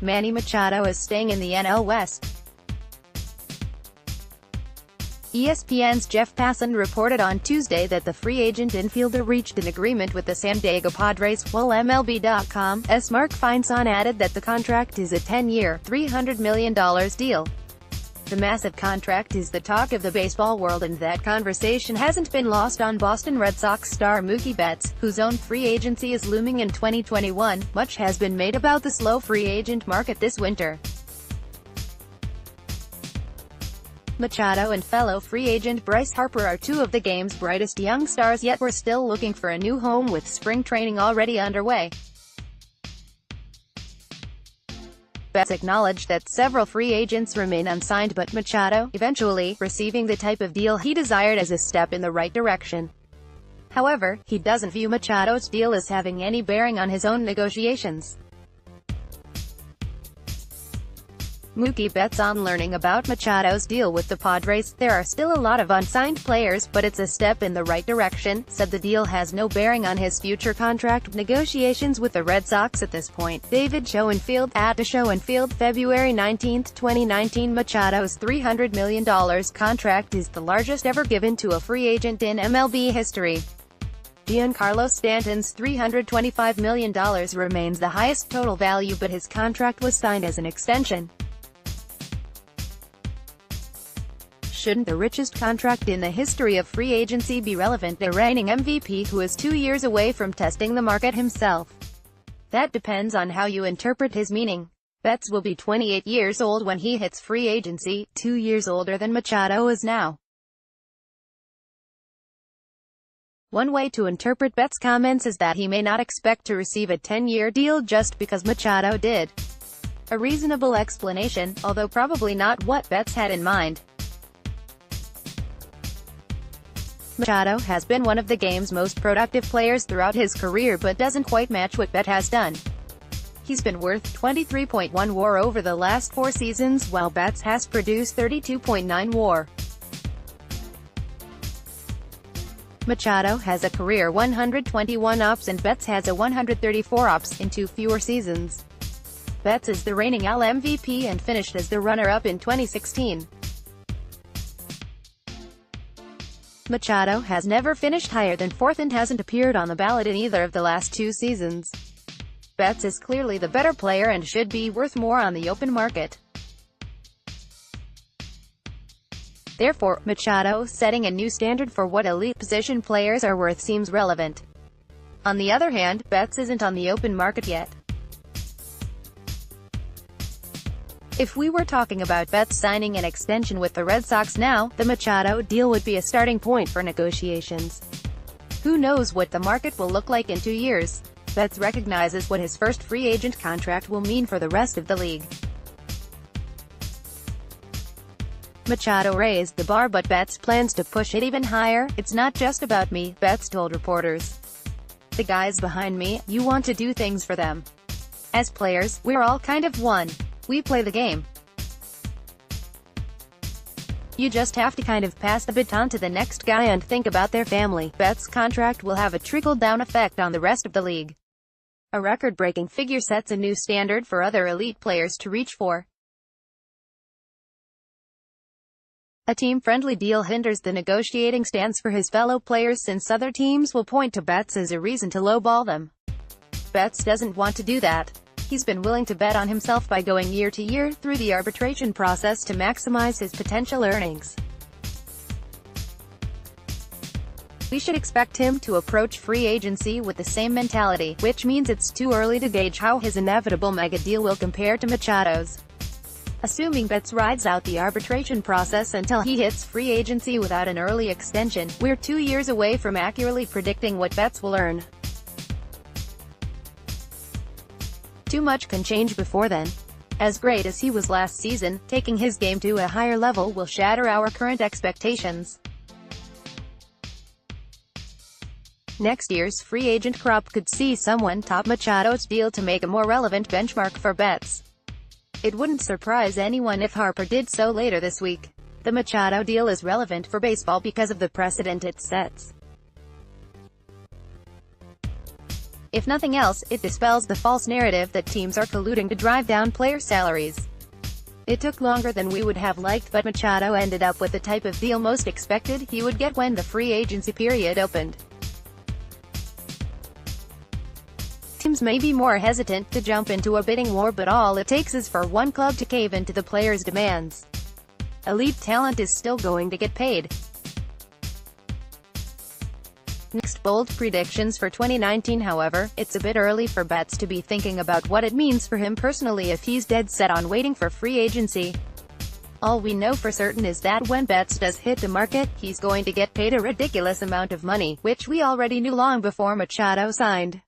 Manny Machado is staying in the NL West. ESPN's Jeff Passan reported on Tuesday that the free agent infielder reached an agreement with the San Deigo Padres, while MLB.com's Mark Feinsand added that the contract is a 10-year, $300 million deal. The massive contract is the talk of the baseball world, and that conversation hasn't been lost on Boston Red Sox star Mookie Betts, whose own free agency is looming in 2021. Much has been made about the slow free agent market this winter. Machado and fellow free agent Bryce Harper are two of the game's brightest young stars, yet we're still looking for a new home with spring training already underway. Betts acknowledged that several free agents remain unsigned, but Machado, eventually receiving the type of deal he desired, as a step in the right direction. However, he doesn't view Machado's deal as having any bearing on his own negotiations. Mookie Betts on learning about Machado's deal with the Padres, "There are still a lot of unsigned players, but it's a step in the right direction," said the deal has no bearing on his future contract negotiations with the Red Sox at this point. David Schoenfield, at the Schoenfield, February 19, 2019. Machado's $300 million contract is the largest ever given to a free agent in MLB history. Giancarlo Stanton's $325 million remains the highest total value, but his contract was signed as an extension. Shouldn't the richest contract in the history of free agency be relevant? The reigning MVP, who is 2 years away from testing the market himself. That depends on how you interpret his meaning. Betts will be 28 years old when he hits free agency, 2 years older than Machado is now. One way to interpret Betts' comments is that he may not expect to receive a 10-year deal just because Machado did. A reasonable explanation, although probably not what Betts had in mind. Machado has been one of the game's most productive players throughout his career, but doesn't quite match what Betts has done. He's been worth 23.1 WAR over the last 4 seasons, while Betts has produced 32.9 WAR. Machado has a career 121 ops and Betts has a 134 ops, in 2 fewer seasons. Betts is the reigning AL MVP and finished as the runner-up in 2016. Machado has never finished higher than 4th and hasn't appeared on the ballot in either of the last 2 seasons. Betts is clearly the better player and should be worth more on the open market. Therefore, Machado setting a new standard for what elite position players are worth seems relevant. On the other hand, Betts isn't on the open market yet. If we were talking about Betts signing an extension with the Red Sox now, the Machado deal would be a starting point for negotiations. Who knows what the market will look like in 2 years? Betts recognizes what his first free agent contract will mean for the rest of the league. Machado raised the bar, but Betts plans to push it even higher. "It's not just about me," Betts told reporters. "The guys behind me, you want to do things for them. As players, we're all kind of one. We play the game. You just have to kind of pass the baton to the next guy and think about their family." Betts' contract will have a trickle-down effect on the rest of the league. A record-breaking figure sets a new standard for other elite players to reach for. A team-friendly deal hinders the negotiating stance for his fellow players, since other teams will point to Betts as a reason to lowball them. Betts doesn't want to do that. He's been willing to bet on himself by going year to year through the arbitration process to maximize his potential earnings. We should expect him to approach free agency with the same mentality, which means it's too early to gauge how his inevitable mega deal will compare to Machado's. Assuming Betts rides out the arbitration process until he hits free agency without an early extension, we're 2 years away from accurately predicting what Betts will earn. Too much can change before then. As great as he was last season, taking his game to a higher level will shatter our current expectations. Next year's free agent crop could see someone top Machado's deal to make a more relevant benchmark for Betts. It wouldn't surprise anyone if Harper did so later this week. The Machado deal is relevant for baseball because of the precedent it sets. If nothing else, it dispels the false narrative that teams are colluding to drive down player salaries. It took longer than we would have liked, but Machado ended up with the type of deal most expected he would get when the free agency period opened. Teams may be more hesitant to jump into a bidding war, but all it takes is for one club to cave into the player's demands. Elite talent is still going to get paid. Next, bold predictions for 2019. However, it's a bit early for Betts to be thinking about what it means for him personally if he's dead set on waiting for free agency. All we know for certain is that when Betts does hit the market, he's going to get paid a ridiculous amount of money, which we already knew long before Machado signed.